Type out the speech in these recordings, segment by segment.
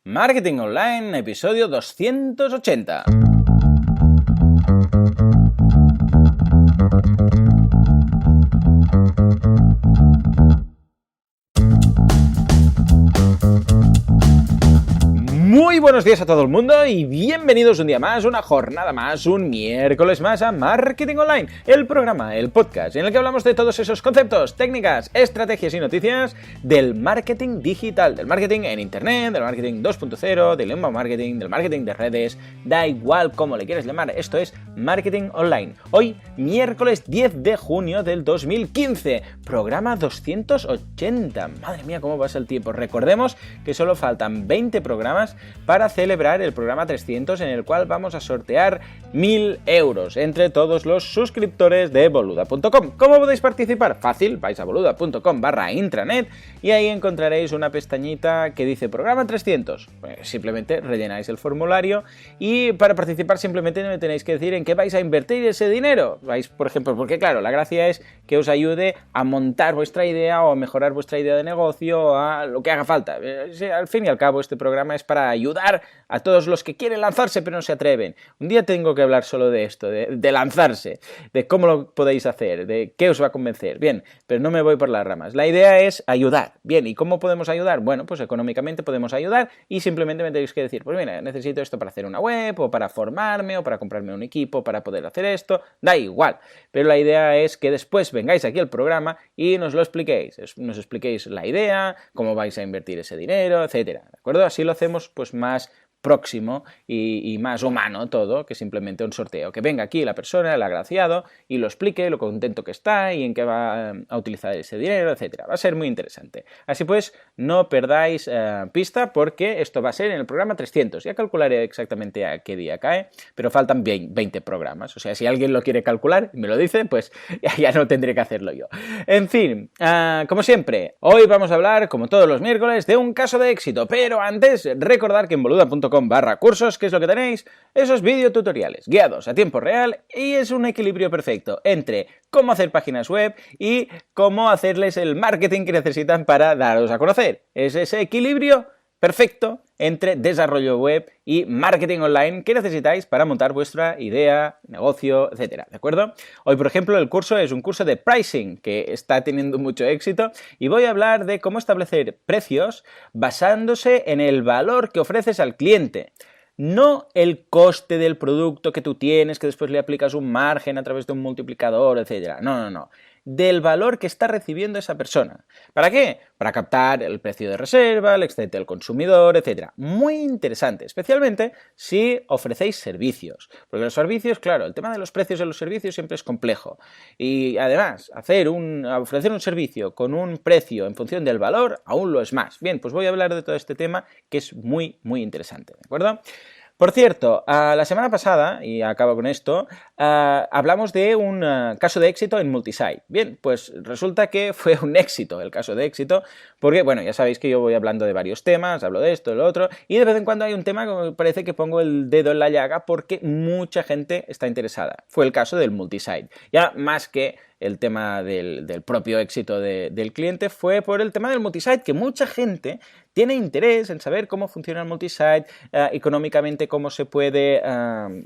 Marketing Online, episodio 280. Muy buenos días a todo el mundo y bienvenidos un día más, una jornada más, un miércoles más a Marketing Online, el programa, el podcast en el que hablamos de todos esos conceptos, técnicas, estrategias y noticias del marketing digital, del marketing en internet, del marketing 2.0, del inbound marketing, del marketing de redes, da igual cómo le quieras llamar, esto es Marketing Online. Hoy, miércoles 10 de junio del 2015, programa 280. Madre mía, cómo pasa el tiempo. Recordemos que solo faltan 20 programas para celebrar el programa 300 en el cual vamos a sortear 1.000 euros entre todos los suscriptores de boluda.com. ¿Cómo podéis participar? Fácil, vais a boluda.com/intranet y ahí encontraréis una pestañita que dice programa 300. Pues simplemente rellenáis el formulario y para participar simplemente me tenéis que decir en qué vais a invertir ese dinero. Vais, por ejemplo, porque claro, la gracia es que os ayude a montar vuestra idea o a mejorar vuestra idea de negocio o a lo que haga falta. Al fin y al cabo este programa es para ayudar a todos los que quieren lanzarse pero no se atreven. Un día tengo que hablar solo de esto, de lanzarse, de cómo lo podéis hacer, de qué os va a convencer. Bien, pero no me voy por las ramas. La idea es ayudar. Bien, ¿y cómo podemos ayudar? Bueno, pues económicamente podemos ayudar y simplemente me tenéis que decir, pues mira, necesito esto para hacer una web o para formarme o para comprarme un equipo para poder hacer esto, da igual. Pero la idea es que después vengáis aquí al programa y nos lo expliquéis. Nos expliquéis la idea, cómo vais a invertir ese dinero, etcétera. ¿De acuerdo? Así lo hacemos pues más próximo y más humano todo que simplemente un sorteo. Que venga aquí la persona, el agraciado, y lo explique, lo contento que está y en qué va a utilizar ese dinero, etcétera. Va a ser muy interesante. Así pues, no perdáis pista porque esto va a ser en el programa 300. Ya calcularé exactamente a qué día cae, pero faltan 20 programas. O sea, si alguien lo quiere calcular y me lo dice, pues ya no tendré que hacerlo yo. En fin, como siempre, hoy vamos a hablar, como todos los miércoles, de un caso de éxito. Pero antes, recordar que en boluda.com/cursos, ¿qué es lo que tenéis? Esos videotutoriales guiados a tiempo real y es un equilibrio perfecto entre cómo hacer páginas web y cómo hacerles el marketing que necesitan para daros a conocer. Es ese equilibrio perfecto entre desarrollo web y marketing online que necesitáis para montar vuestra idea, negocio, etcétera, ¿de acuerdo? Hoy, por ejemplo, el curso es un curso de pricing que está teniendo mucho éxito y voy a hablar de cómo establecer precios basándose en el valor que ofreces al cliente. No el coste del producto que tú tienes, que después le aplicas un margen a través de un multiplicador, etcétera. No. Del valor que está recibiendo esa persona. ¿Para qué? Para captar el precio de reserva, el excedente del consumidor, etcétera. Muy interesante, especialmente si ofrecéis servicios. Porque los servicios, claro, el tema de los precios de los servicios siempre es complejo. Y además, ofrecer un servicio con un precio en función del valor, aún lo es más. Bien, pues voy a hablar de todo este tema que es muy, muy interesante, ¿de acuerdo? Por cierto, la semana pasada, y acabo con esto, hablamos de un caso de éxito en multisite. Bien, pues resulta que fue un éxito el caso de éxito, porque, bueno, ya sabéis que yo voy hablando de varios temas, hablo de esto, de lo otro, y de vez en cuando hay un tema que me parece que pongo el dedo en la llaga porque mucha gente está interesada. Fue el caso del multisite. Ya más que el tema del propio éxito del cliente fue por el tema del multisite, que mucha gente tiene interés en saber cómo funciona el multisite, económicamente cómo se puede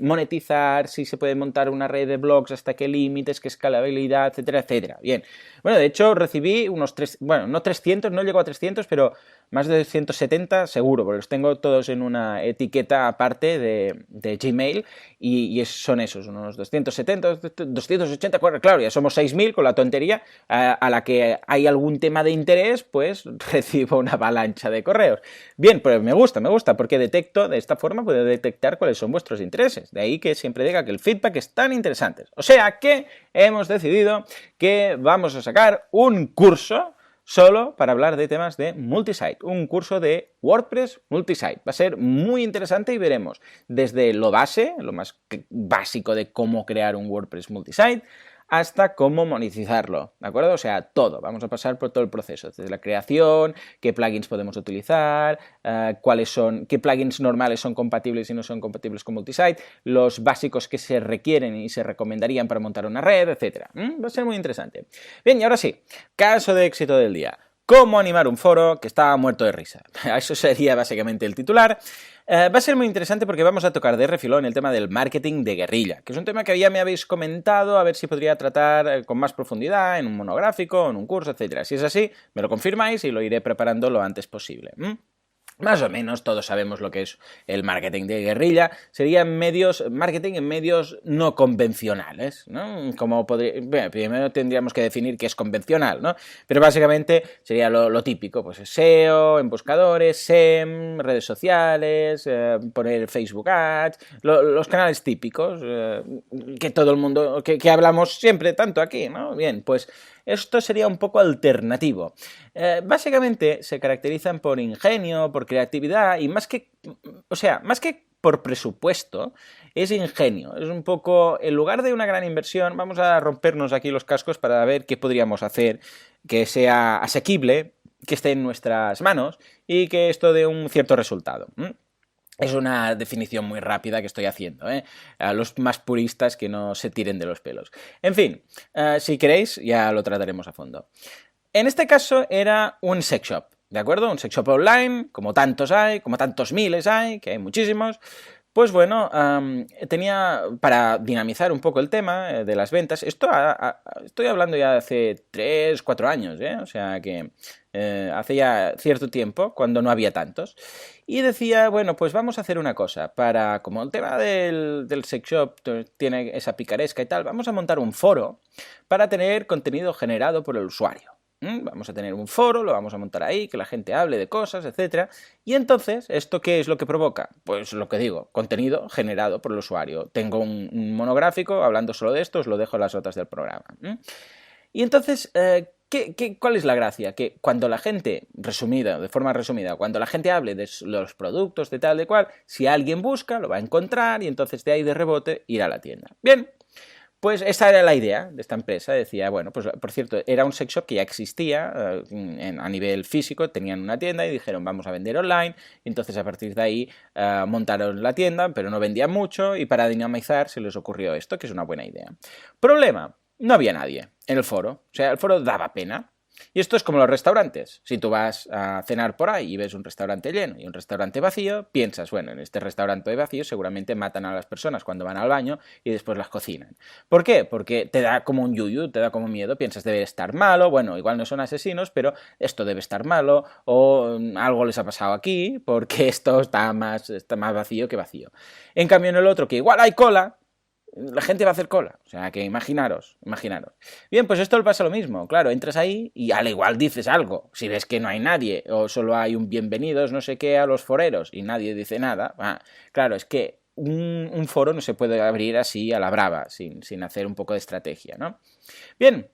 monetizar, si se puede montar una red de blogs, hasta qué límites, qué escalabilidad, etcétera, etcétera. Bien, bueno, de hecho recibí unos no 300, no llegó a 300, pero más de 170 seguro, porque los tengo todos en una etiqueta aparte de Gmail y son esos, unos 270, 280, claro, ya somos 6.000 con la tontería, a la que hay algún tema de interés, pues recibo una avalancha de correos. Bien, pues me gusta, porque detecto, de esta forma puedo detectar cuáles son vuestros intereses. De ahí que siempre diga que el feedback es tan interesante. O sea que hemos decidido que vamos a sacar un curso solo para hablar de temas de multisite, un curso de WordPress multisite. Va a ser muy interesante y veremos desde lo base, lo más básico de cómo crear un WordPress multisite, hasta cómo monetizarlo, ¿de acuerdo? O sea, todo. Vamos a pasar por todo el proceso, desde la creación, qué plugins podemos utilizar, qué plugins normales son compatibles y no son compatibles con multisite, los básicos que se requieren y se recomendarían para montar una red, etc. Va a ser muy interesante. Bien, y ahora sí, caso de éxito del día. cómo animar un foro que estaba muerto de risa. Eso sería básicamente el titular. Va a ser muy interesante porque vamos a tocar de refilón el tema del marketing de guerrilla, que es un tema que ya me habéis comentado, a ver si podría tratar con más profundidad en un monográfico, en un curso, etc. Si es así, me lo confirmáis y lo iré preparando lo antes posible. Más o menos todos sabemos lo que es el marketing de guerrilla. Sería marketing en medios no convencionales, ¿no? Primero tendríamos que definir qué es convencional, ¿no? Pero básicamente sería lo típico, pues SEO, en buscadores, SEM, redes sociales, poner Facebook Ads, los canales típicos que todo el mundo, que hablamos siempre tanto aquí, ¿no? Bien, pues esto sería un poco alternativo. Básicamente se caracterizan por ingenio, por creatividad y más que por presupuesto, es ingenio. Es un poco, en lugar de una gran inversión, vamos a rompernos aquí los cascos para ver qué podríamos hacer que sea asequible, que esté en nuestras manos y que esto dé un cierto resultado. Es una definición muy rápida que estoy haciendo, a los más puristas que no se tiren de los pelos. En fin, si queréis ya lo trataremos a fondo. En este caso era un sex shop, ¿de acuerdo? Un sex shop online, como tantos hay, como tantos miles hay, que hay muchísimos. Pues bueno, tenía, para dinamizar un poco el tema de las ventas, estoy hablando ya de hace 3, 4 años, o sea que hace ya cierto tiempo, cuando no había tantos, y decía, bueno, pues vamos a hacer una cosa, como el tema del sex shop tiene esa picaresca y tal, vamos a montar un foro para tener contenido generado por el usuario. Vamos a tener un foro, lo vamos a montar ahí, que la gente hable de cosas, etc. Y entonces, ¿esto qué es lo que provoca? Pues lo que digo, contenido generado por el usuario. Tengo un monográfico hablando solo de esto, os lo dejo en las notas del programa. Y entonces, ¿cuál es la gracia? Que cuando la gente, de forma resumida, cuando la gente hable de los productos de tal de cual, si alguien busca, lo va a encontrar y entonces de ahí de rebote irá a la tienda. Bien. Pues esa era la idea de esta empresa. Decía, bueno, pues por cierto, era un sex shop que ya existía a nivel físico, tenían una tienda y dijeron, vamos a vender online. Y entonces a partir de ahí montaron la tienda, pero no vendían mucho y para dinamizar se les ocurrió esto, que es una buena idea. Problema, no había nadie en el foro. O sea, el foro daba pena. Y esto es como los restaurantes. Si tú vas a cenar por ahí y ves un restaurante lleno y un restaurante vacío, piensas, bueno, en este restaurante vacío seguramente matan a las personas cuando van al baño y después las cocinan. ¿Por qué? Porque te da como un yuyu, te da como miedo, piensas debe estar malo, bueno, igual no son asesinos, pero esto debe estar malo o algo les ha pasado aquí porque esto está más vacío que vacío. En cambio en el otro, que igual hay cola, la gente va a hacer cola, o sea que imaginaros. Bien, pues esto le pasa lo mismo, claro, entras ahí y al igual dices algo, si ves que no hay nadie o solo hay un bienvenidos no sé qué a los foreros y nadie dice nada, claro, es que un foro no se puede abrir así a la brava, sin hacer un poco de estrategia, ¿no? Bien.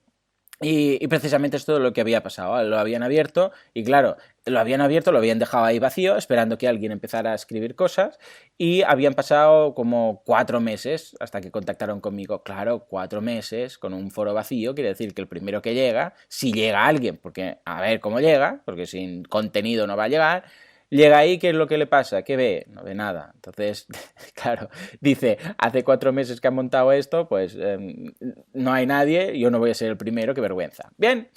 Y precisamente esto es lo que había pasado, lo habían abierto y claro, lo habían dejado ahí vacío esperando que alguien empezara a escribir cosas y habían pasado como 4 meses hasta que contactaron conmigo. Claro, 4 meses con un foro vacío quiere decir que el primero que llega, si llega alguien, porque a ver cómo llega, porque sin contenido no va a llegar. Llega ahí, ¿qué es lo que le pasa? ¿Qué ve? No ve nada. Entonces, claro, dice, hace 4 meses que han montado esto, pues no hay nadie, yo no voy a ser el primero, qué vergüenza. Bien,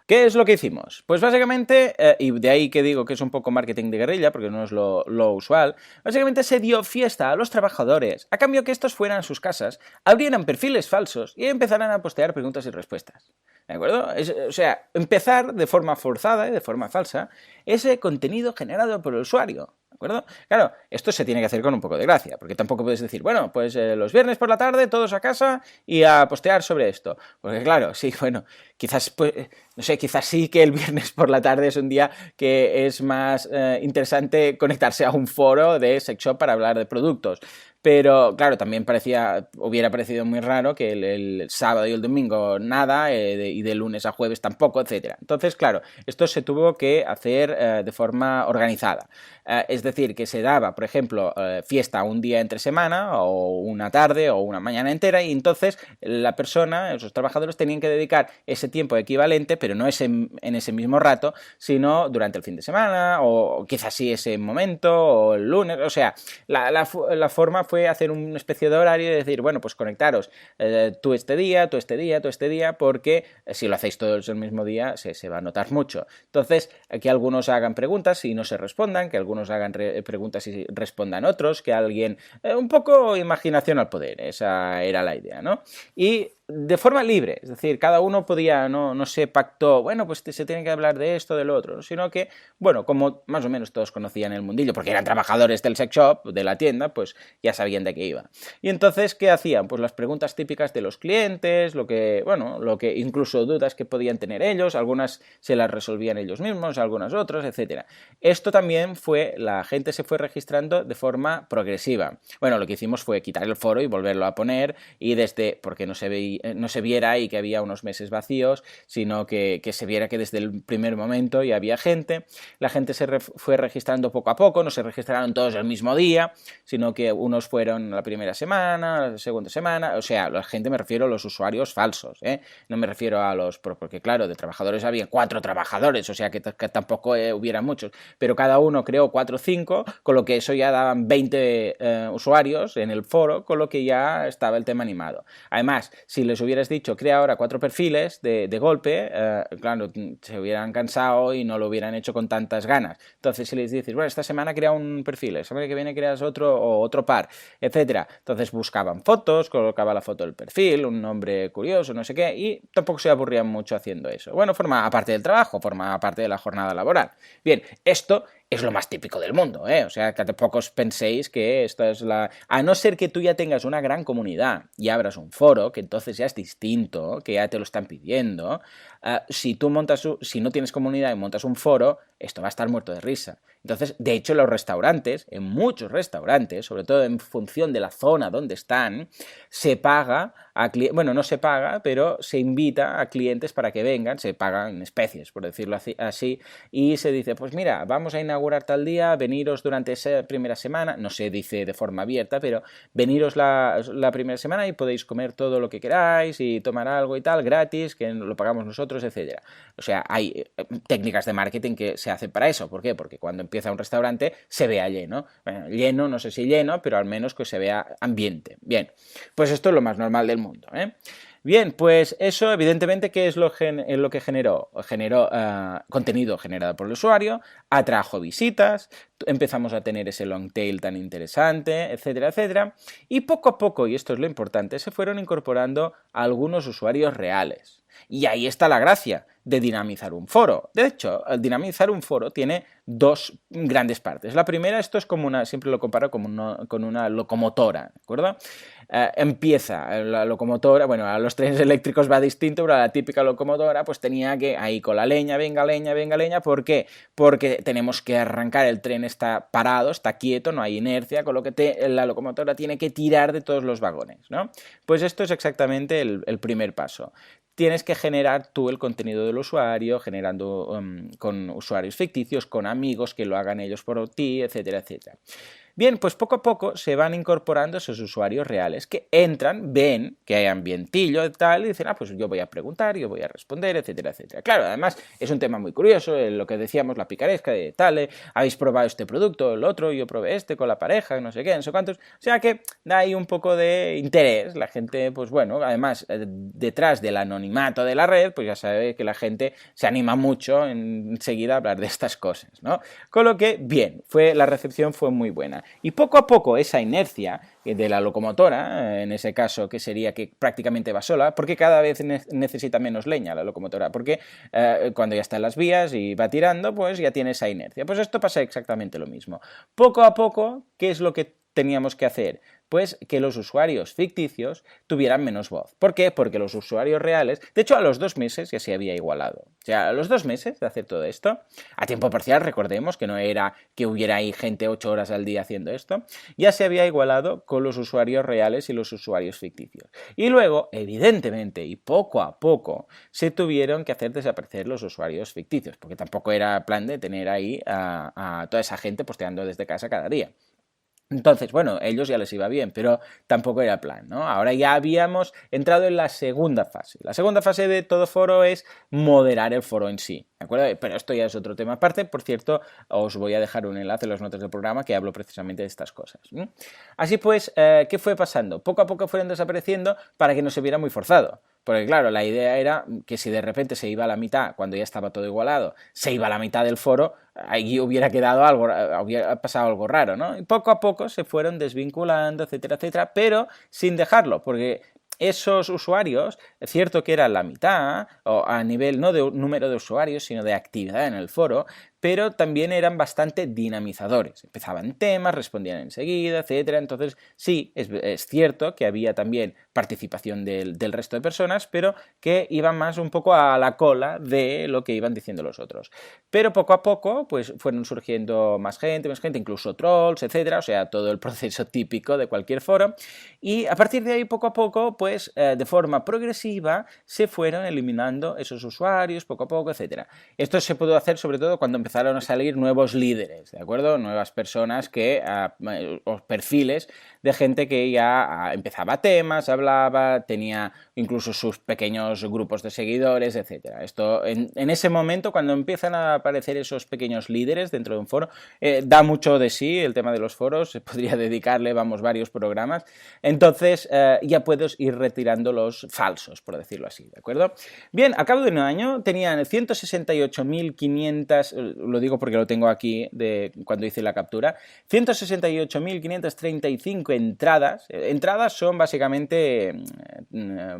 ¿qué es lo que hicimos? Pues básicamente, y de ahí que digo que es un poco marketing de guerrilla, porque no es lo usual, básicamente se dio fiesta a los trabajadores, a cambio que estos fueran a sus casas, abrieran perfiles falsos y empezaran a postear preguntas y respuestas. ¿De acuerdo? O sea, empezar de forma forzada y de forma falsa ese contenido generado por el usuario. ¿De acuerdo? Claro, esto se tiene que hacer con un poco de gracia, porque tampoco puedes decir, bueno, pues los viernes por la tarde todos a casa y a postear sobre esto. Porque claro, sí, bueno, quizás, pues, no sé, quizás sí que el viernes por la tarde es un día que es más interesante conectarse a un foro de sex shop para hablar de productos. Pero, claro, también hubiera parecido muy raro que el sábado y el domingo nada, y de lunes a jueves tampoco, etc. Entonces, claro, esto se tuvo que hacer de forma organizada. Es decir, que se daba, por ejemplo, fiesta un día entre semana, o una tarde, o una mañana entera, y entonces la persona, esos trabajadores, tenían que dedicar ese tiempo equivalente pero no en ese mismo rato, sino durante el fin de semana, o quizás sí ese momento, o el lunes. O sea, la forma fue hacer una especie de horario y decir, bueno, pues conectaros tú este día, tú este día, tú este día, porque si lo hacéis todos el mismo día se va a notar mucho. Entonces, que algunos hagan preguntas y no se respondan, que algunos hagan preguntas y respondan otros, que alguien... un poco imaginación al poder, esa era la idea, ¿no? Y de forma libre, es decir, cada uno podía, no se pactó, bueno, pues se tiene que hablar de esto, del otro, ¿no? Sino que, bueno, como más o menos todos conocían el mundillo, porque eran trabajadores del sex shop, de la tienda, pues ya sabían de qué iba. Y entonces, ¿qué hacían? Pues las preguntas típicas de los clientes, lo que incluso dudas que podían tener ellos, algunas se las resolvían ellos mismos, algunas otras, etcétera. Esto también la gente se fue registrando de forma progresiva. Bueno, lo que hicimos fue quitar el foro y volverlo a poner, y porque no se viera ahí que había unos meses vacíos, sino que se viera que desde el primer momento ya había gente. La gente se fue registrando poco a poco, no se registraron todos el mismo día, sino que unos fueron la primera semana, la segunda semana, o sea, la gente, me refiero a los usuarios falsos, no me refiero a porque claro, de trabajadores había 4 trabajadores, o sea que tampoco hubiera muchos, pero cada uno creó 4 o 5, con lo que eso ya daban 20 usuarios en el foro, con lo que ya estaba el tema animado. Además, si les hubieras dicho, crea ahora 4 perfiles de golpe, claro, se hubieran cansado y no lo hubieran hecho con tantas ganas. Entonces, si les dices, bueno, esta semana crea un perfil, la semana que viene creas otro o otro par, etcétera. Entonces buscaban fotos, colocaba la foto del perfil, un nombre curioso, no sé qué, y tampoco se aburrían mucho haciendo eso. Bueno, forma parte del trabajo, forma parte de la jornada laboral. Bien, esto es lo más típico del mundo, ¿eh? O sea, que tampoco os penséis que esto es a no ser que tú ya tengas una gran comunidad y abras un foro, que entonces ya es distinto, que ya te lo están pidiendo. Si no tienes comunidad y montas un foro, esto va a estar muerto de risa. Entonces, de hecho, en muchos restaurantes, sobre todo en función de la zona donde están, se paga no se paga, pero se invita a clientes para que vengan, se paga en especies, por decirlo así, y se dice, pues mira, vamos a inaugurar tal día, veniros durante esa primera semana, no se dice de forma abierta, pero veniros la primera semana y podéis comer todo lo que queráis y tomar algo y tal, gratis, que lo pagamos nosotros, etcétera. O sea, hay técnicas de marketing que se hacen para eso. ¿Por qué? Porque cuando empieza un restaurante se vea lleno. Bueno, lleno, no sé si lleno, pero al menos que se vea ambiente. Bien, pues esto es lo más normal del mundo, ¿eh? Bien, pues eso evidentemente, ¿qué es lo que generó? Generó contenido generado por el usuario, atrajo visitas, empezamos a tener ese long tail tan interesante, etcétera, etcétera, y poco a poco, y esto es lo importante, se fueron incorporando a algunos usuarios reales. Y ahí está la gracia de dinamizar un foro. De hecho, el dinamizar un foro tiene 2 grandes partes. La primera, esto es como siempre lo comparo con una locomotora, ¿de acuerdo? Empieza la locomotora, bueno, a los trenes eléctricos va distinto, pero a la típica locomotora pues tenía que ahí con la leña, venga leña, ¿por qué? Porque tenemos que arrancar, el tren está parado, está quieto, no hay inercia, con lo que la locomotora tiene que tirar de todos los vagones, ¿no? Pues esto es exactamente el primer paso. Tienes que generar tú el contenido del usuario, generando con usuarios ficticios, con amigos que lo hagan ellos por ti, etcétera, etcétera. Bien, pues poco a poco se van incorporando esos usuarios reales que entran, ven que hay ambientillo y tal, y dicen, pues yo voy a preguntar, yo voy a responder, etcétera, etcétera. Claro, además es un tema muy curioso, lo que decíamos, la picaresca de tal, habéis probado este producto, el otro, yo probé este con la pareja, no sé qué, no sé cuántos. O sea que da ahí un poco de interés, la gente, pues bueno, además detrás del anonimato de la red, pues ya sabe que la gente se anima mucho enseguida a hablar de estas cosas, ¿no? Con lo que, bien, la recepción fue muy buena. Y poco a poco esa inercia de la locomotora, en ese caso que sería que prácticamente va sola, porque cada vez necesita menos leña la locomotora, porque cuando ya está en las vías y va tirando, pues ya tiene esa inercia. Pues esto pasa exactamente lo mismo. Poco a poco, ¿qué es lo que teníamos que hacer? Pues que los usuarios ficticios tuvieran menos voz. ¿Por qué? Porque los usuarios reales, de hecho a los 2 meses ya se había igualado. O sea, a los 2 meses de hacer todo esto, a tiempo parcial, recordemos que no era que hubiera ahí gente 8 horas al día haciendo esto, ya se había igualado con los usuarios reales y los usuarios ficticios. Y luego, evidentemente, y poco a poco, se tuvieron que hacer desaparecer los usuarios ficticios, porque tampoco era plan de tener ahí a toda esa gente posteando desde casa cada día. Entonces, bueno, ellos ya les iba bien, pero tampoco era plan, ¿no? Ahora ya habíamos entrado en la segunda fase. La segunda fase de todo foro es moderar el foro en sí, ¿de acuerdo? Pero esto ya es otro tema aparte. Por cierto, os voy a dejar un enlace en las notas del programa que hablo precisamente de estas cosas. Así pues, ¿qué fue pasando? Poco a poco fueron desapareciendo para que no se viera muy forzado. Porque claro, la idea era que si de repente se iba a la mitad, cuando ya estaba todo igualado, se iba a la mitad del foro, ahí hubiera quedado algo, hubiera pasado algo raro, ¿no? Y poco a poco se fueron desvinculando, etcétera, etcétera, pero sin dejarlo, porque esos usuarios, es cierto que eran la mitad, o a nivel no de número de usuarios, sino de actividad en el foro, pero también eran bastante dinamizadores. Empezaban temas, respondían enseguida, etcétera. Entonces, sí, es cierto que había también participación del resto de personas, pero que iban más un poco a la cola de lo que iban diciendo los otros. Pero poco a poco, pues fueron surgiendo más gente, incluso trolls, etcétera. O sea, todo el proceso típico de cualquier foro. Y a partir de ahí, poco a poco, pues de forma progresiva, se fueron eliminando esos usuarios, poco a poco, etcétera. Esto se pudo hacer sobre todo cuando empezaron a salir nuevos líderes, ¿de acuerdo? Nuevas personas que, o perfiles de gente que ya empezaba temas, hablaba, tenía incluso sus pequeños grupos de seguidores, etcétera. Esto, en ese momento, cuando empiezan a aparecer esos pequeños líderes dentro de un foro, da mucho de sí el tema de los foros, se podría dedicarle, varios programas. Entonces, ya puedes ir retirando los falsos, por decirlo así, ¿de acuerdo? Bien, a cabo de un año tenían 168.500, lo digo porque lo tengo aquí de cuando hice la captura, 168.535 entradas. Entradas son básicamente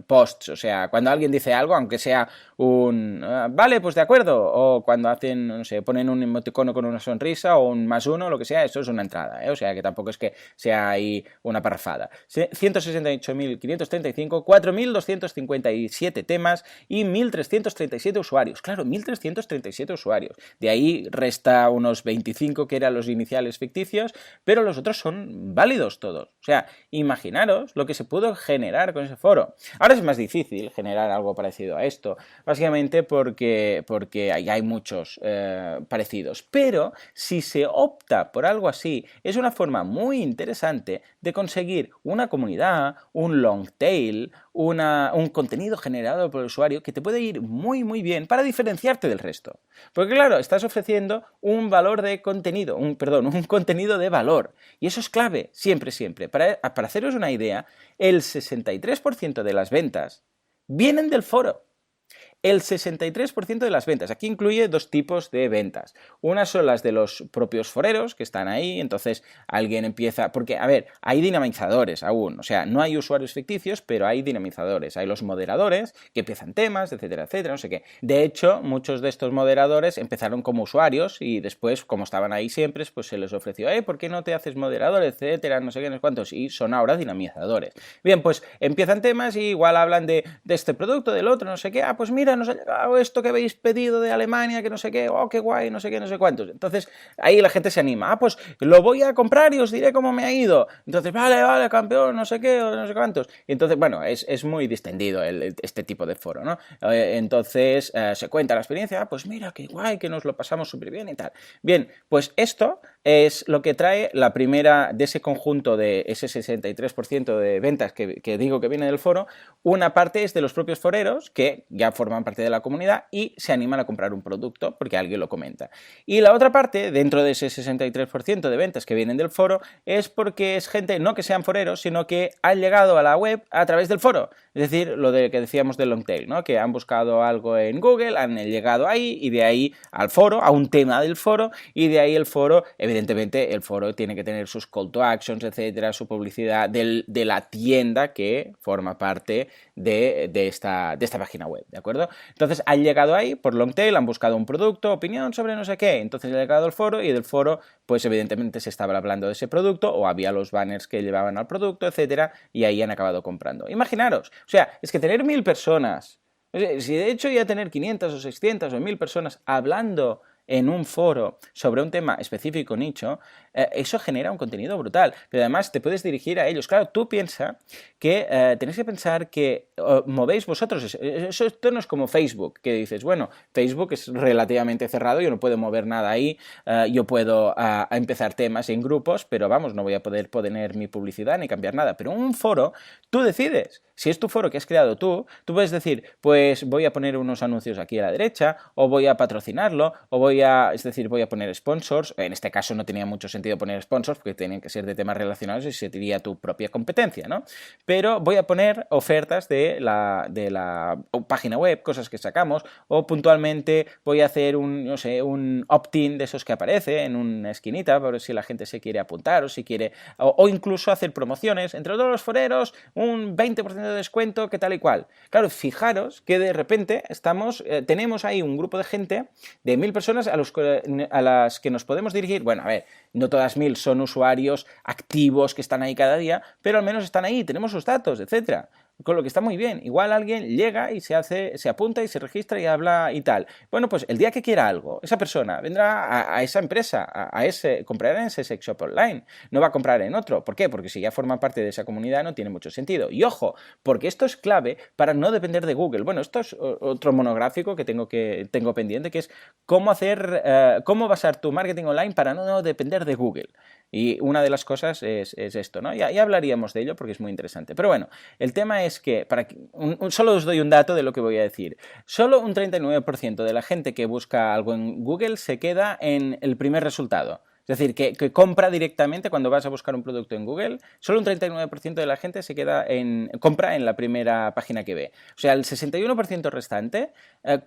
posts, o sea, cuando alguien dice algo, aunque sea un vale, pues de acuerdo, o cuando hacen, no sé, ponen un emoticono con una sonrisa o un +1, lo que sea, eso es una entrada, o sea, que tampoco es que sea ahí una parrafada. 168.535, 4.257 temas y 1.337 usuarios. Claro, 1.337 usuarios. De ahí resta unos 25 que eran los iniciales ficticios, pero los otros son válidos todos. O sea, imaginaros lo que se pudo generar con ese foro. Ahora es más difícil generar algo parecido a esto, básicamente porque hay muchos parecidos. Pero si se opta por algo así, es una forma muy interesante de conseguir una comunidad, un long tail, un contenido generado por el usuario que te puede ir muy muy bien para diferenciarte del resto. Porque claro, estás ofreciendo un valor de contenido, un contenido de valor. Y eso es clave, siempre, siempre. Para haceros una idea, el 63% de las ventas vienen del foro. El 63% de las ventas. Aquí incluye dos tipos de ventas. Unas son las de los propios foreros que están ahí, entonces alguien empieza... Porque, a ver, hay dinamizadores aún, o sea, no hay usuarios ficticios, pero hay dinamizadores. Hay los moderadores que empiezan temas, etcétera, etcétera, no sé qué. De hecho, muchos de estos moderadores empezaron como usuarios y después, como estaban ahí siempre, pues se les ofreció, ¿por qué no te haces moderador, etcétera, no sé qué, no sé cuántos? Y son ahora dinamizadores. Bien, pues empiezan temas y igual hablan de este producto, del otro, no sé qué, pues mira, nos ha llegado esto que habéis pedido de Alemania, que no sé qué, qué guay, no sé qué, no sé cuántos. Entonces, ahí la gente se anima, pues lo voy a comprar y os diré cómo me ha ido. Entonces, vale, campeón, no sé qué, no sé cuántos. Y entonces, bueno, es muy distendido este tipo de foro, ¿no? Entonces, se cuenta la experiencia, pues mira, qué guay, que nos lo pasamos súper bien y tal. Bien, pues esto es lo que trae la primera de ese conjunto de ese 63% de ventas que digo que viene del foro. Una parte es de los propios foreros que ya forman parte de la comunidad y se animan a comprar un producto porque alguien lo comenta. Y la otra parte, dentro de ese 63% de ventas que vienen del foro, es porque es gente no que sean foreros, sino que han llegado a la web a través del foro. Es decir, lo de que decíamos del long tail, ¿no? Que han buscado algo en Google, han llegado ahí y de ahí al foro, a un tema del foro, y de ahí el foro, evidentemente el foro tiene que tener sus call to actions, etcétera, su publicidad de la tienda que forma parte de esta página web, ¿de acuerdo? Entonces han llegado ahí por long tail, han buscado un producto, opinión sobre no sé qué, entonces han llegado al foro y del foro pues evidentemente se estaba hablando de ese producto o había los banners que llevaban al producto, etcétera, y ahí han acabado comprando. Imaginaros, o sea, es que tener 1000 personas, si de hecho ya tener 500 o 600 o 1000 personas hablando en un foro sobre un tema específico nicho, eso genera un contenido brutal. Pero además te puedes dirigir a ellos. Claro, tú piensa que tenéis que pensar que movéis vosotros. Esto no es como Facebook, que dices, bueno, Facebook es relativamente cerrado, yo no puedo mover nada ahí, yo puedo empezar temas en grupos, pero vamos, no voy a poder poner mi publicidad ni cambiar nada. Pero en un foro, tú decides. Si es tu foro que has creado tú puedes decir, pues voy a poner unos anuncios aquí a la derecha, o voy a patrocinarlo, o voy a poner sponsors. En este caso no tenía mucho sentido poner sponsors, porque tenían que ser de temas relacionados y sería tu propia competencia, ¿no? Pero voy a poner ofertas de la página web, cosas que sacamos, o puntualmente voy a hacer un opt-in de esos que aparece en una esquinita, por si la gente se quiere apuntar, o si quiere, o incluso hacer promociones, entre todos los foreros, un 20% de descuento, que tal y cual. Claro, fijaros que de repente tenemos ahí un grupo de gente de 1000 personas a las que nos podemos dirigir. Bueno, a ver, no todas 1000 son usuarios activos que están ahí cada día, pero al menos están ahí, tenemos sus datos, etcétera. Con lo que está muy bien. Igual alguien llega y se apunta y se registra y habla y tal. Bueno, pues el día que quiera algo, esa persona vendrá a esa empresa, comprará en ese sex shop online. No va a comprar en otro. ¿Por qué? Porque si ya forma parte de esa comunidad no tiene mucho sentido. Y ojo, porque esto es clave para no depender de Google. Bueno, esto es otro monográfico que tengo pendiente, que es cómo basar tu marketing online para no depender de Google. Y una de las cosas es esto, ¿no? Ya hablaríamos de ello porque es muy interesante. Pero bueno, el tema es que, solo os doy un dato de lo que voy a decir. Solo un 39% de la gente que busca algo en Google se queda en el primer resultado. Es decir, que compra directamente cuando vas a buscar un producto en Google, solo un 39% de la gente compra en la primera página que ve. O sea, el 61% restante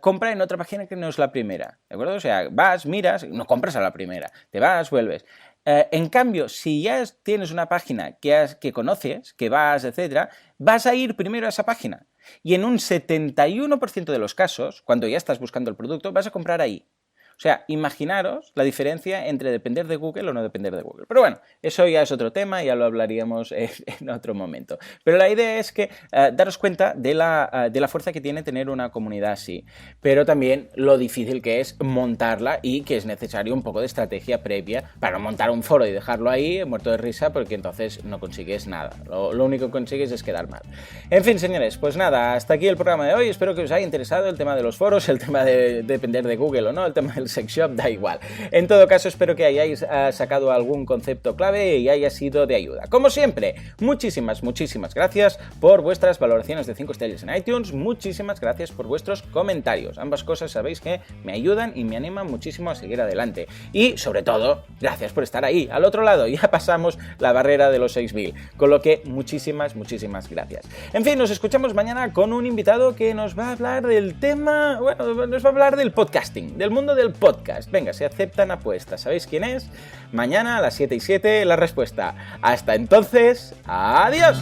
compra en otra página que no es la primera. ¿De acuerdo? O sea, vas, miras, no compras a la primera. Te vas, vuelves. En cambio, si ya tienes una página que conoces, que vas, etcétera, vas a ir primero a esa página. Y en un 71% de los casos, cuando ya estás buscando el producto, vas a comprar ahí. O sea, imaginaros la diferencia entre depender de Google o no depender de Google. Pero bueno, eso ya es otro tema, ya lo hablaríamos en otro momento. Pero la idea es que daros cuenta de la fuerza que tiene tener una comunidad así, pero también lo difícil que es montarla y que es necesario un poco de estrategia previa para montar un foro y dejarlo ahí muerto de risa, porque entonces no consigues nada. Lo único que consigues es quedar mal. En fin, señores, pues nada, hasta aquí el programa de hoy. Espero que os haya interesado el tema de los foros, el tema de depender de Google o no, el tema del sex shop, da igual. En todo caso, espero que hayáis sacado algún concepto clave y haya sido de ayuda. Como siempre, muchísimas gracias por vuestras valoraciones de 5 estrellas en iTunes, muchísimas gracias por vuestros comentarios. Ambas cosas sabéis que me ayudan y me animan muchísimo a seguir adelante. Y, sobre todo, gracias por estar ahí, al otro lado. Ya pasamos la barrera de los 6000, con lo que muchísimas gracias. En fin, nos escuchamos mañana con un invitado que nos va a hablar del tema, nos va a hablar del podcasting, del mundo del podcast. Venga, se aceptan apuestas. ¿Sabéis quién es? Mañana a las 7:07 la respuesta. Hasta entonces, adiós.